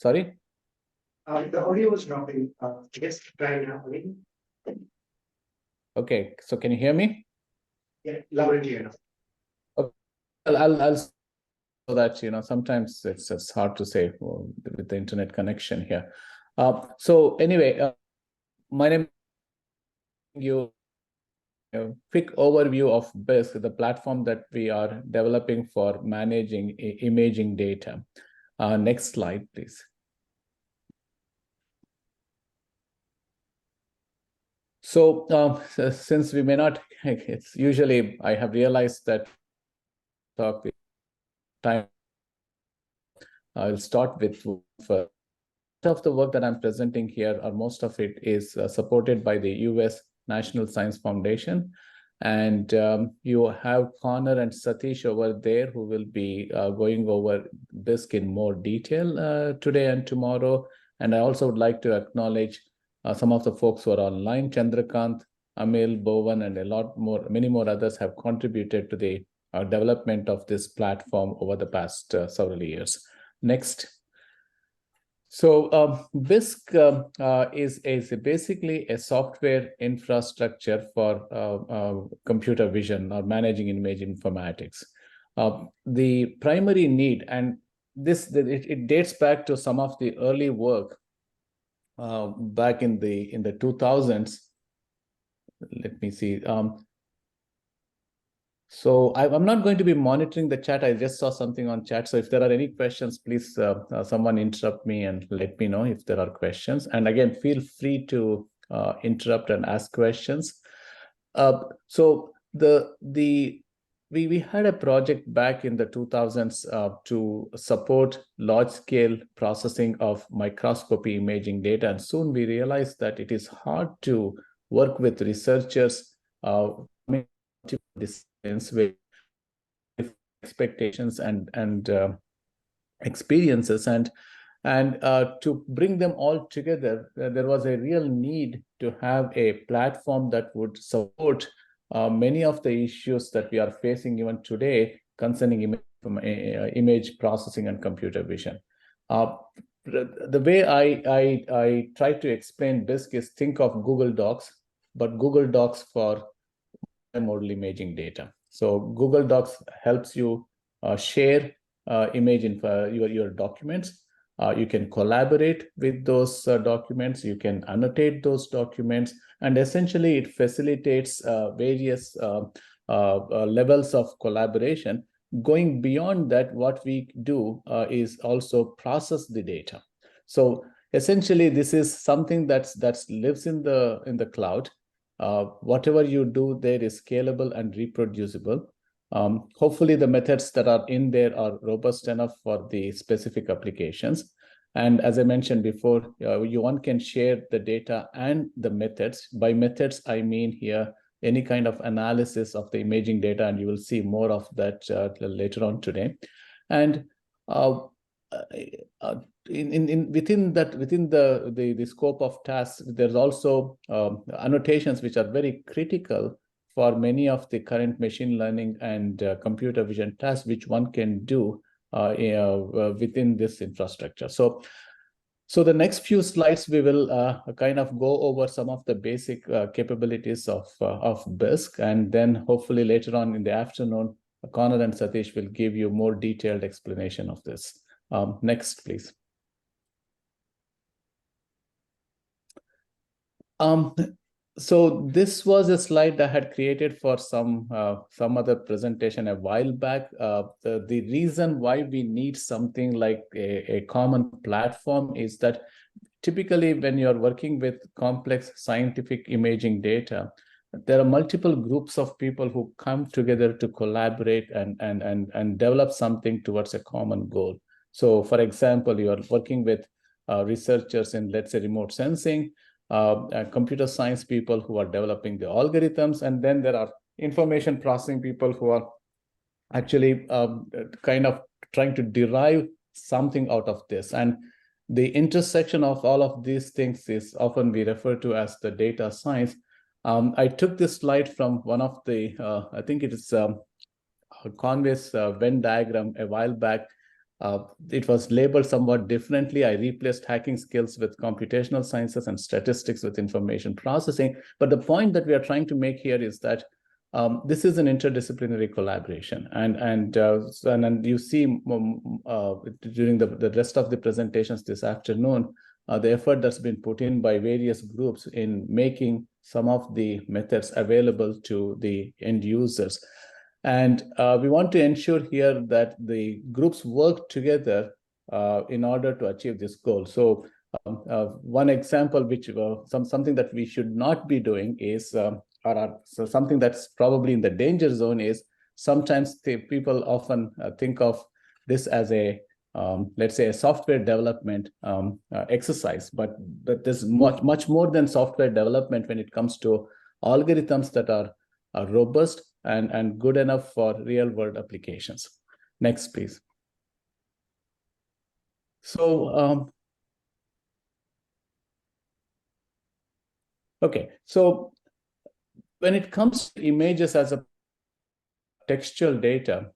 Sorry? The audio was dropping. Just try now. Okay, so can you hear me? Yeah, loud and clear now. Okay. I'll so that, sometimes it's hard to say with the internet connection here. So anyway, my name is quick overview of BISC, the platform that we are developing for managing imaging data. Next slide, please. So since we may not, it's usually, I have realized that talk time. I'll start with of the work that I'm presenting here, or most of it is supported by the US National Science Foundation. And you have Connor and Satish over there who will be going over BISC in more detail today and tomorrow. And I also would like to acknowledge some of the folks who are online. Chandrakant, Amil, Bowen, and a lot more, many more others have contributed to the development of this platform over the past several years. Next. So BISC is basically a software infrastructure for computer vision or managing image informatics. The primary need, and it dates back to some of the early work back in the 2000s. Let me see. So I'm not going to be monitoring the chat. I just saw something on chat. So if there are any questions, please someone interrupt me and let me know if there are questions. And again, feel free to interrupt and ask questions. So we had a project back in the 2000s to support large-scale processing of microscopy imaging data. And soon we realized that it is hard to work with researchers with expectations and experiences, and to bring them all together, there was a real need to have a platform that would support many of the issues that we are facing even today concerning image processing and computer vision. The way I try to explain BISC is think of Google Docs, but Google Docs for model imaging data. So Google Docs helps you share image info, your documents. You can collaborate with those documents. You can annotate those documents, and essentially it facilitates various levels of collaboration. Going beyond that, what we do is also process the data. So essentially, this is something that lives in the cloud. Whatever you do there is scalable and reproducible. Hopefully the methods that are in there are robust enough for the specific applications. And as I mentioned before, one can share the data and the methods. By methods, I mean here any kind of analysis of the imaging data, and you will see more of that later on today. And within the scope of tasks, there's also annotations which are very critical for many of the current machine learning and computer vision tasks, which one can do within this infrastructure. So the next few slides, we will kind of go over some of the basic capabilities of BISC, and then hopefully later on in the afternoon, Connor and Satish will give you more detailed explanation of this. Next, please. So this was a slide I had created for some other presentation a while back. The reason why we need something like a common platform is that typically when you're working with complex scientific imaging data, there are multiple groups of people who come together to collaborate and develop something towards a common goal. So for example, you are working with researchers in, let's say, remote sensing, computer science people who are developing the algorithms, and then there are information processing people who are actually kind of trying to derive something out of this. And the intersection of all of these things is often we refer to as the data science. I took this slide from one of the, I think it is Conway's Venn diagram a while back. it was labeled somewhat differently. I replaced hacking skills with computational sciences and statistics with information processing. But the point that we are trying to make here is that this is an interdisciplinary collaboration, and you see during the rest of the presentations this afternoon, the effort that's been put in by various groups in making some of the methods available to the end users. And we want to ensure here that the groups work together in order to achieve this goal. So one example, which something that we should not be doing is, so something that's probably in the danger zone is sometimes people often think of this as a let's say a software development exercise, but there's much more than software development when it comes to algorithms that are robust and good enough for real world applications. Next, please. So okay, so when it comes to images as a textual data,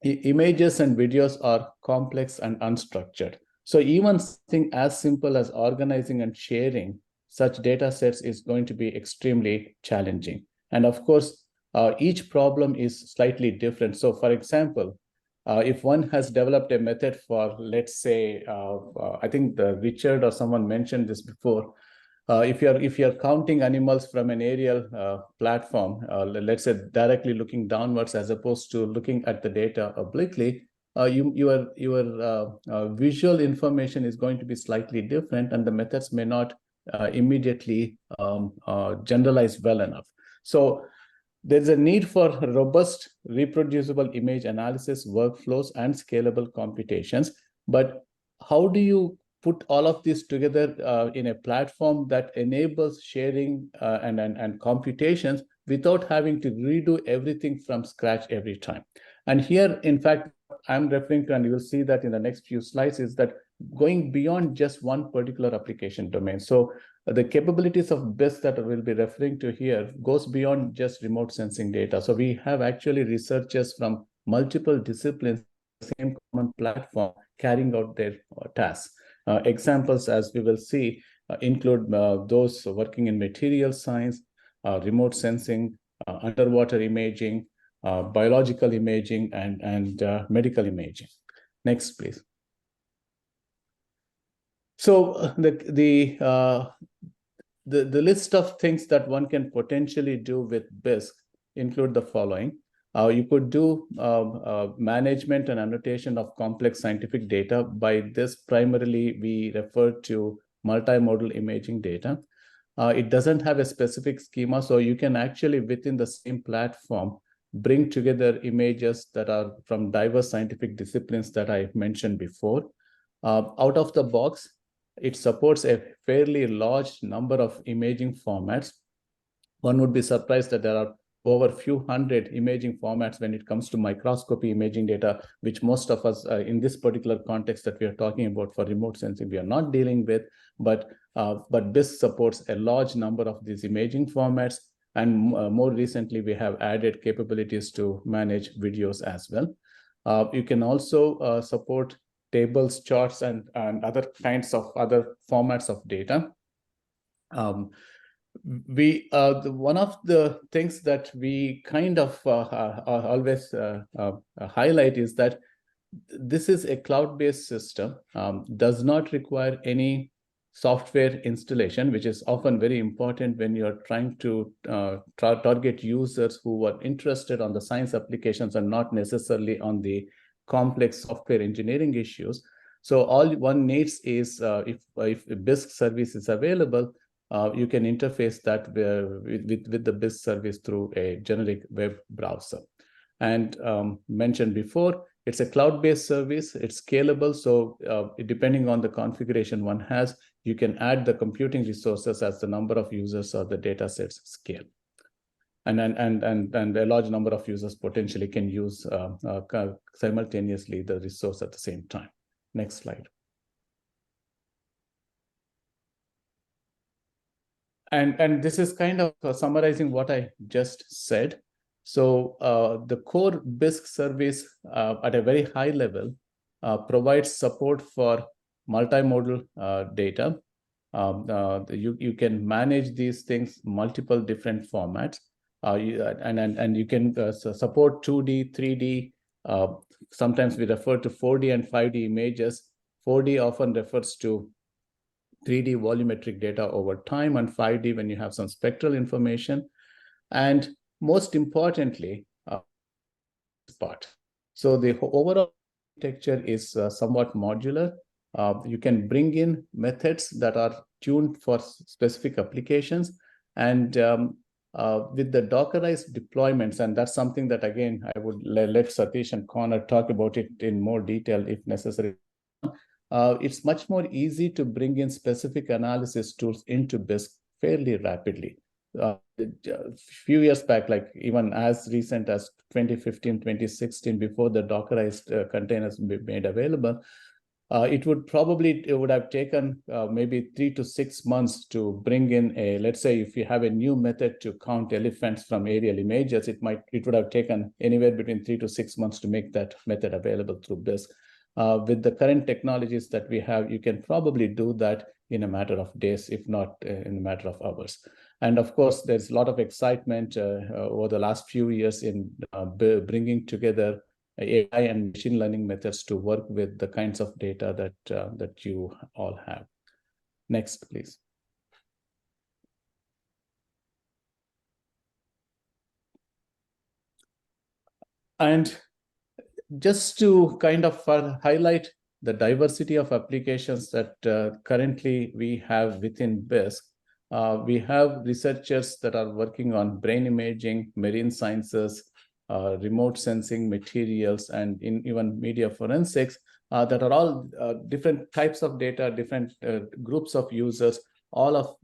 images and videos are complex and unstructured. So even something as simple as organizing and sharing such data sets is going to be extremely challenging. And of course, each problem is slightly different. So for example, if one has developed a method for, let's say, I think Richard or someone mentioned this before, if you're counting animals from an aerial platform, let's say directly looking downwards as opposed to looking at the data obliquely, your visual information is going to be slightly different, and the methods may not immediately generalize well enough. So there's a need for robust, reproducible image analysis workflows and scalable computations. But how do you put all of this together in a platform that enables sharing and computations without having to redo everything from scratch every time? And here, in fact, I'm referring to, and you will see that in the next few slides, is that going beyond just one particular application domain. So the capabilities of BIS that we'll be referring to here goes beyond just remote sensing data. So we have actually researchers from multiple disciplines, same common platform, carrying out their tasks. Examples, as we will see, include those working in material science, remote sensing, underwater imaging, biological imaging, and medical imaging. Next, please. So the list of things that one can potentially do with BISC include the following. You could do management and annotation of complex scientific data. By this, primarily, we refer to multimodal imaging data. It doesn't have a specific schema, so you can actually, within the same platform, bring together images that are from diverse scientific disciplines that I mentioned before. Out of the box, it supports a fairly large number of imaging formats. One would be surprised that there are over a few hundred imaging formats when it comes to microscopy imaging data, which most of us in this particular context that we are talking about for remote sensing, we are not dealing with, but BIS supports a large number of these imaging formats. And more recently, we have added capabilities to manage videos as well. You can also support tables, charts, and other kinds of other formats of data. One of the things that we kind of always highlight is that this is a cloud-based system, does not require any software installation, which is often very important when you're trying to target users who are interested on the science applications and not necessarily on the complex software engineering issues. So all one needs is if a BISC service is available, you can interface that with the BISC service through a generic web browser. And mentioned before, it's a cloud-based service. It's scalable. So depending on the configuration one has, you can add the computing resources as the number of users or the data sets scale. And a large number of users potentially can use simultaneously the resource at the same time. Next slide. And this is kind of summarizing what I just said. So the core BISC service at a very high level provides support for multimodal data. You can manage these things multiple different formats, and you can support 2D, 3D. Sometimes we refer to 4D and 5D images. 4D often refers to 3D volumetric data over time, and 5D when you have some spectral information. And most importantly, part. So the overall architecture is somewhat modular. You can bring in methods that are tuned for specific applications, and with the Dockerized deployments, and that's something that, again, I would let Satish and Connor talk about it in more detail if necessary. It's much more easy to bring in specific analysis tools into BISC fairly rapidly. A few years back, like even as recent as 2015, 2016, before the Dockerized containers be made available, it would have taken maybe 3 to 6 months to bring in a, let's say, if you have a new method to count elephants from aerial images, it would have taken anywhere between 3 to 6 months to make that method available through BISC. With the current technologies that we have, you can probably do that in a matter of days, if not in a matter of hours. And of course, there's a lot of excitement over the last few years in bringing together AI and machine learning methods to work with the kinds of data that you all have. Next, please. And just to kind of highlight the diversity of applications that currently we have within BISC, we have researchers that are working on brain imaging, marine sciences, remote sensing materials, and even media forensics that are all different types of data, different groups of users. All of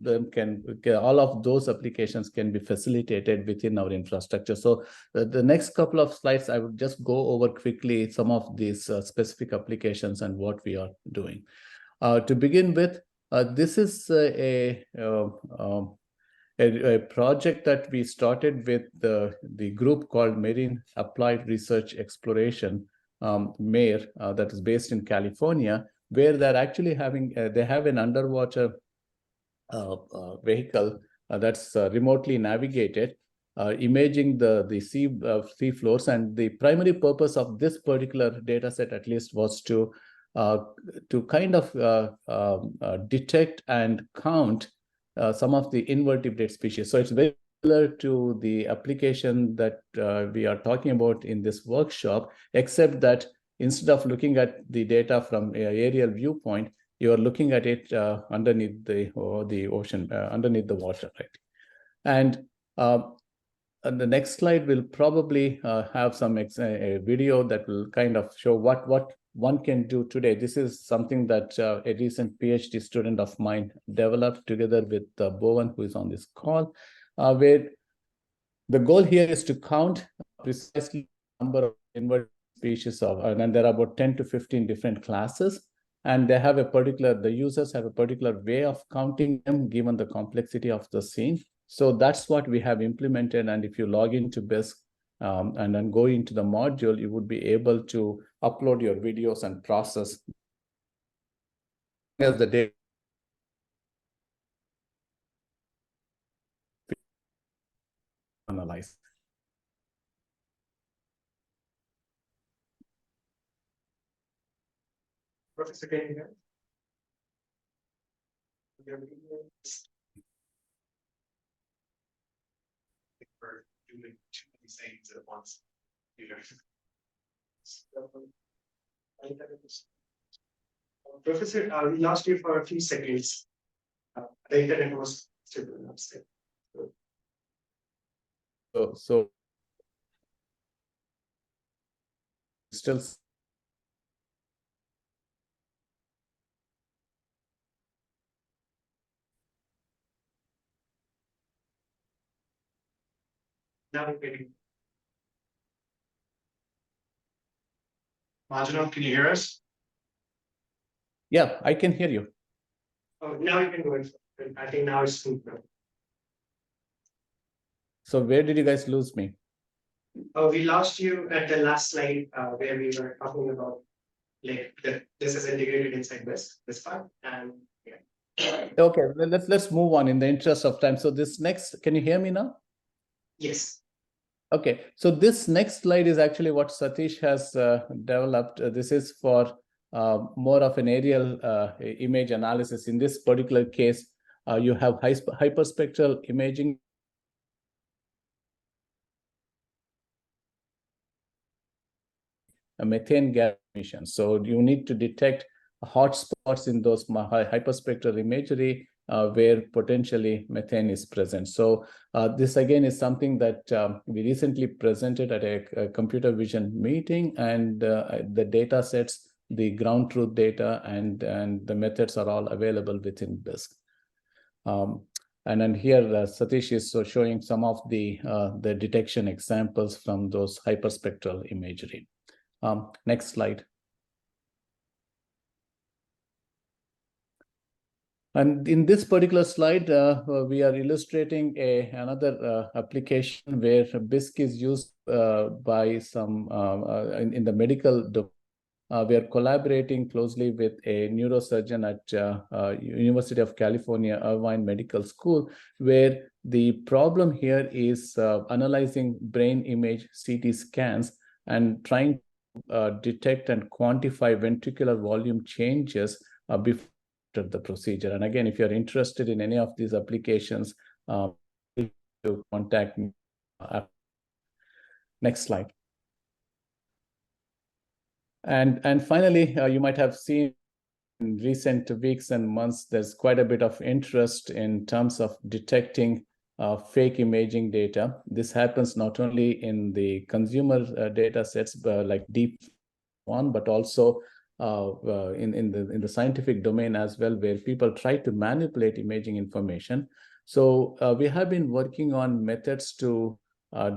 those applications can be facilitated within our infrastructure. So the next couple of slides, I would just go over quickly some of these specific applications and what we are doing. To begin with, this is a project that we started with the group called Marine Applied Research Exploration, MARE, that is based in California, where they're actually having, they have an underwater vehicle that's remotely navigated, imaging the sea floors. And the primary purpose of this particular data set, at least, was to kind of detect and count some of the invertebrate species. So it's very similar to the application that we are talking about in this workshop, except that instead of looking at the data from an aerial viewpoint, you are looking at it underneath the ocean, underneath the water, right? And the next slide will probably have some a video that will kind of show what one can do today. This is something that a recent PhD student of mine developed together with Bowen, who is on this call, where the goal here is to count precisely the number of invertebrate species and there are about 10 to 15 different classes. And they have the users have a particular way of counting them given the complexity of the scene. So that's what we have implemented. And if you log into BISC and then go into the module, you would be able to upload your videos and process as the data. Analyze. Professor, can you hear? We're doing too many things at once here. Professor, we lost you for a few seconds. The internet was still upset. So still. Now we're getting. Manjunath, can you hear us? Yeah, I can hear you. Oh, now you can go ahead. I think now it's smooth now. So where did you guys lose me? Oh, we lost you at the last slide where we were talking about like this is integrated inside this part, and yeah. Okay, let's move on in the interest of time. So this next, can you hear me now? Yes. Okay, so this next slide is actually what Satish has developed. This is for more of an aerial image analysis. In this particular case, you have hyperspectral imaging. Methane gas emissions. So you need to detect hotspots in those hyperspectral imagery where potentially methane is present. So this again is something that we recently presented at a computer vision meeting, and the data sets, the ground truth data, and the methods are all available within BISC. And then here Satish is showing some of the detection examples from those hyperspectral imagery. Next slide. And in this particular slide, we are illustrating another application where BISC is used by some in the medical domain. We are collaborating closely with a neurosurgeon at University of California, Irvine Medical School, where the problem here is analyzing brain image CT scans and trying to detect and quantify ventricular volume changes before the procedure. And again, if you're interested in any of these applications, to contact me. Next slide. And finally, you might have seen in recent weeks and months, there's quite a bit of interest in terms of detecting fake imaging data. This happens not only in the consumer data sets, like deep one, but also in the scientific domain as well, where people try to manipulate imaging information. So we have been working on methods to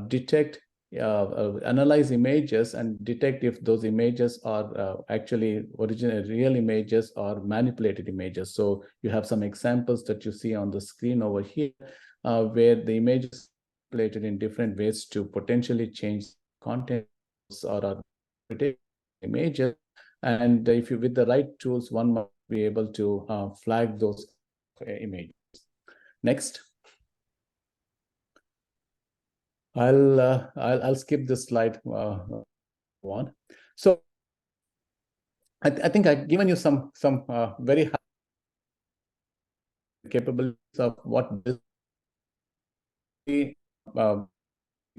detect, analyze images and detect if those images are actually original real images or manipulated images. So you have some examples that you see on the screen over here, where the images are manipulated in different ways to potentially change content or images. And if you, with the right tools, one might be able to flag those images. Next. I'll skip this slide one. So I think I've given you some very high capabilities of what this. You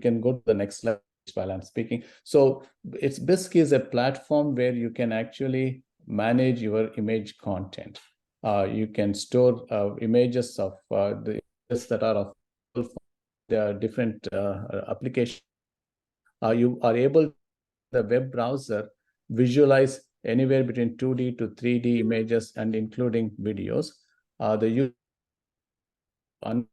can go to the next slide while I'm speaking. So it's BISC is a platform where you can actually manage your image content. You can store images of the images that are of the different applications. You are able, the web browser, visualize anywhere between 2D to 3D images and including videos. The user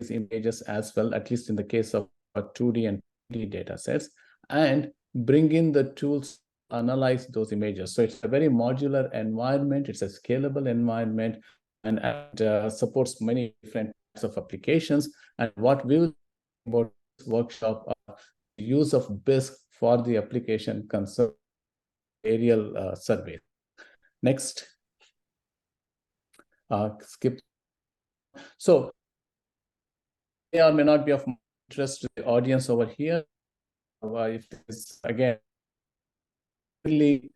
images as well, at least in the case of 2D and 3D data sets, and bring in the tools to analyze those images. So it's a very modular environment, it's a scalable environment, and supports many different types of applications. And what we will about this workshop, use of BISC for the application concern aerial survey. Next. Skip. So may or may not be of interest to the audience over here. If this again really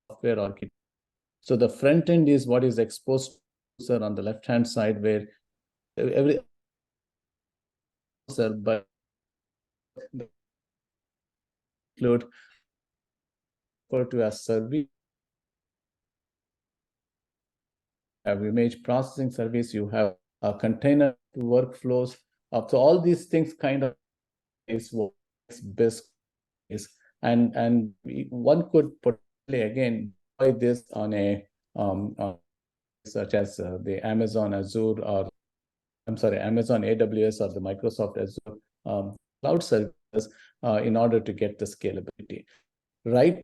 software architecture. So the front end is what is exposed to the user on the left hand side, where every user, but include referred to as service. Have image processing service, you have a container workflows. So all these things kind of is what BISC is, and one could potentially again deploy this on a such as the Amazon Azure, or Amazon AWS, or the Microsoft Azure cloud services in order to get the scalability. Right,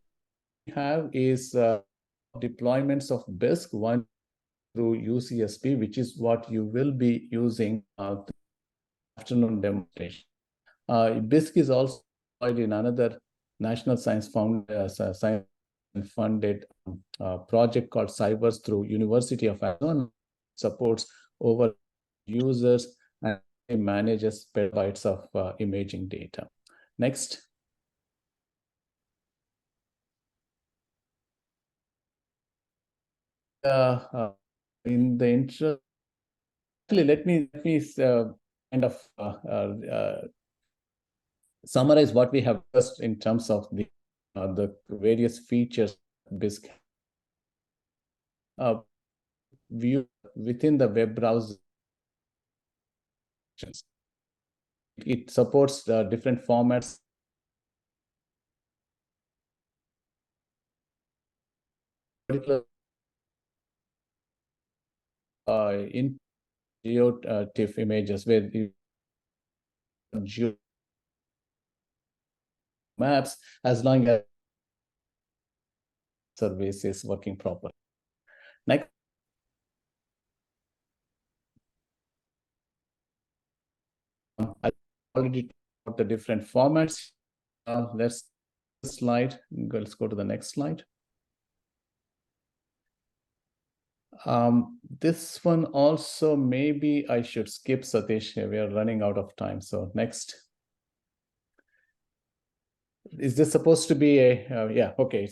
we have is deployments of BISC, one through UCSB, which is what you will be using afternoon demonstration. BISC is also in another National Science Science funded project called Cybers through University of Arizona. Supports over users and manages petabytes of imaging data. Next. In the intro, actually, let me kind of summarize what we have discussed in terms of the various features BISC view within the web browser. It supports different formats. In GeoTIFF images where you maps as long as service is working properly. Next. I already talked about the different formats. Let's go to the next slide. This one also, maybe I should skip, Satish. We are running out of time. So next. Is this supposed to be a, yeah, okay.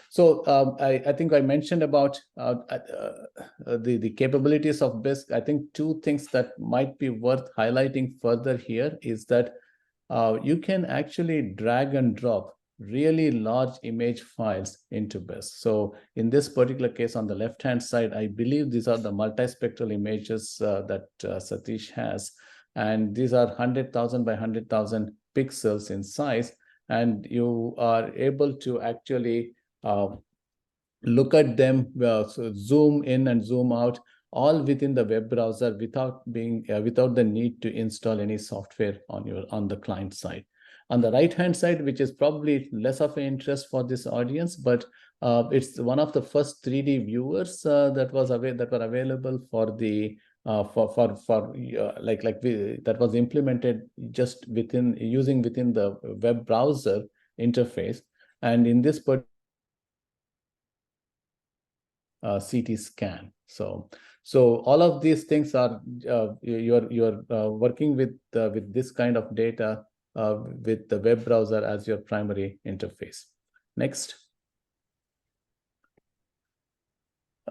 So I think I mentioned about the capabilities of BISC. I think two things that might be worth highlighting further here is that you can actually drag and drop really large image files into BISC. So in this particular case, on the left-hand side, I believe these are the multispectral images that Satish has. And these are 100,000 by 100,000 pixels in size. And you are able to actually look at them, so zoom in and zoom out, all within the web browser without the need to install any software on the client side. On the right-hand side, which is probably less of an interest for this audience, but it's one of the first 3D viewers that were available for the that was implemented just using within the web browser interface. And in this CT scan. So all of these things are you're working with this kind of data with the web browser as your primary interface. Next.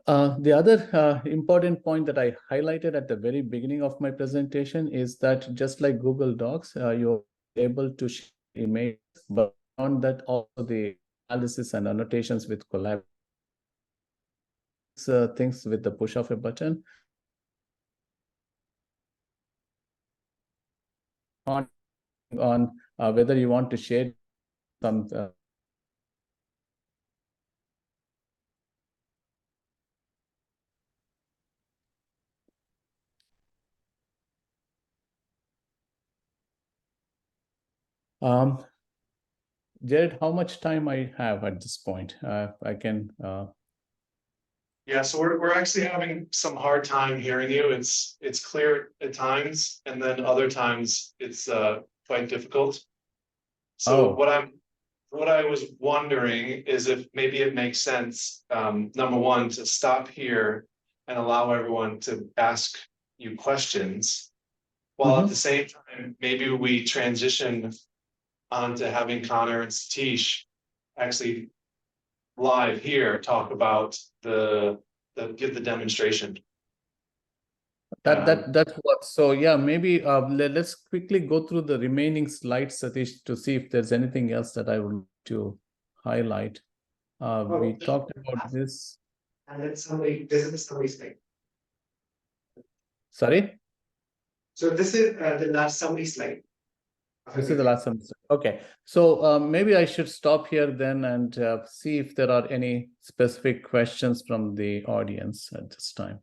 The other important point that I highlighted at the very beginning of my presentation is that just like Google Docs, you're able to share images, but on that also the analysis and annotations with collaboration. Things with the push of a button. On whether you want to share some Jared, how much time I have at this point? I can. Yeah, so we're actually having some hard time hearing you. It's clear at times, and then other times it's quite difficult. So what I was wondering is if maybe it makes sense, number one, to stop here and allow everyone to ask you questions, while at the same time, maybe we transition onto having Connor and Satish actually live here talk about give the demonstration. That works. So yeah, maybe let's quickly go through the remaining slides, Satish, to see if there's anything else that I would to highlight. We talked about this. And then this is the summary slide. Sorry? So this is the last summary slide. This is the last semester. Okay, so maybe I should stop here then and see if there are any specific questions from the audience at this time.